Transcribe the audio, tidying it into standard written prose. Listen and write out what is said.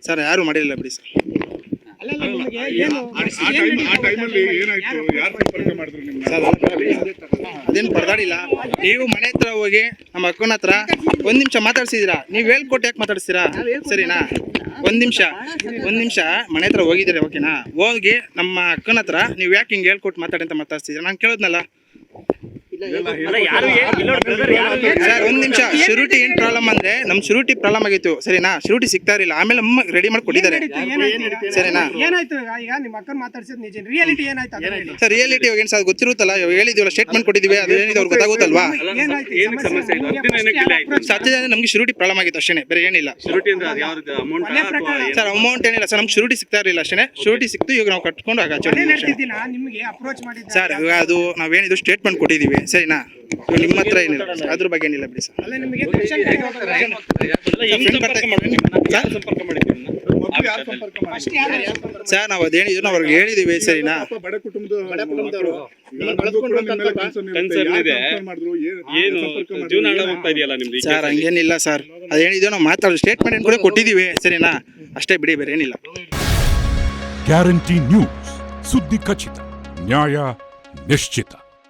Sir ಯಾರು ಮಾಡಿಲ್ಲ ಬಿಡಿ ಸರ್. ಅದೇನು ಪರದಾಡಿಲ್ಲ. ನೀವು ಮನೆ ಹತ್ರ ಹೋಗಿ ನಮ್ಮ ಅಕ್ಕನ ಹತ್ರ ಒಂದ್ ನಿಮಿಷ ಮಾತಾಡ್ಸಿದೀರಾ, ನೀವು ಹೇಳ್ಕೊಟ್ಟು ಯಾಕೆ ಮಾತಾಡ್ಸ್ತೀರಾ? ಸರಿನಾ? ಒಂದ್ ನಿಮಿಷ ಮನೆ ಹತ್ರ ಹೋಗಿದ್ದೀರಿ, ಓಕೆನಾ? ಹೋಗಿ ನಮ್ಮ ಅಕ್ಕನ ಹತ್ರ ನೀವು ಯಾಕೆ ಹಿಂಗೆ ಹೇಳ್ಕೊಟ್ಟು ಮಾತಾಡಿ ಅಂತ ಮಾತಾಡ್ಸಿದ್ದೀರಾ? ನಾನು ಕೇಳಿದ್ನಲ್ಲ ಸರ್. ಒಂದ್ ನಿಮಿಷ. ಶ್ಯೂರಿಟಿ ಏನ್ ಪ್ರಾಬ್ಲಮ್ ಅಂದ್ರೆ ನಮ್ ಶ್ಯೂರಿಟಿ ಪ್ರಾಬ್ಲಮ್ ಆಗಿತ್ತು, ಸರಿನಾ? ಶ್ಯೂರಿಟಿ ಸಿಗ್ತಾ ಇರಲಿಲ್ಲ, ಆಮೇಲೆ ಅಮ್ಮ ರೆಡಿ ಮಾಡಿ ಕೊಟ್ಟಿದ್ದಾರೆ, ಸರಿನಾ? ಸರ್ ರಿಯಾಲಿಟಿ ಏನ್ ಸರ್ ಗೊತ್ತಿರುತ್ತಲ್ಲ, ಹೇಳಿದೀವಲ್ಲ, ಸ್ಟೇಟ್ಮೆಂಟ್ ಕೊಟ್ಟಿದ್ದೀವಿ, ಅದು ಏನಿದೆ ಅವ್ರಿಗೆ ಗೊತ್ತಾಗುತ್ತಲ್ವಾ? ಸತ್ಯ ನಮ್ಗೆ ಶ್ಯೂರಿಟಿ ಪ್ರಾಬ್ಲಮ್ ಆಗಿತ್ತು ಅಷ್ಟೇ, ಬೇರೆ ಏನಿಲ್ಲ ಸರ್. ಅಮೌಂಟ್ ಏನಿಲ್ಲ ಸರ್, ನಮ್ಗೆ ಶ್ಯೂರಿಟಿ ಸಿಗ್ತಾ ಇರಲಿಲ್ಲ ಅಷ್ಟೇ. ಶ್ಯೂರಿಟಿ ಸಿಕ್ತು, ಈಗ ನಾವು ಕಟ್ಕೊಂಡು ಸರ್. ಅದು ನಾವೇನಿದು ಸ್ಟೇಟ್ಮೆಂಟ್ ಕೊಟ್ಟಿದ್ದೀವಿ, ಸರಿನಾ? ನಿಮ್ಮ ಹತ್ರ ಏನಿಲ್ಲ ಅದ್ರ ಬಗ್ಗೆ ಏನಿಲ್ಲ ಬಿಡಿ ಸರ್. ಸರ್ ನಾವು ಅದೇನಿದ್ರು ನಾವು ಅವ್ರಿಗೆ ಹೇಳಿದೀವಿ, ಸರಿನಾ? ಸರ್ ಹಂಗೇನಿಲ್ಲ ಸರ್, ಅದೇನಿದೆಯೋ ನಾವು ಮಾತಾಡೋ ಸ್ಟೇಟ್ಮೆಂಟ್ ಕೂಡ ಕೊಟ್ಟಿದ್ದೀವಿ, ಸರಿನಾ? ಅಷ್ಟೇ ಬಿಡಿ, ಬೇರೆ ಏನಿಲ್ಲ. ಗ್ಯಾರಂಟಿ ನ್ಯೂಸ್, ಸುದ್ದಿ ಖಚಿತ, ನ್ಯಾಯ ನಿಶ್ಚಿತ.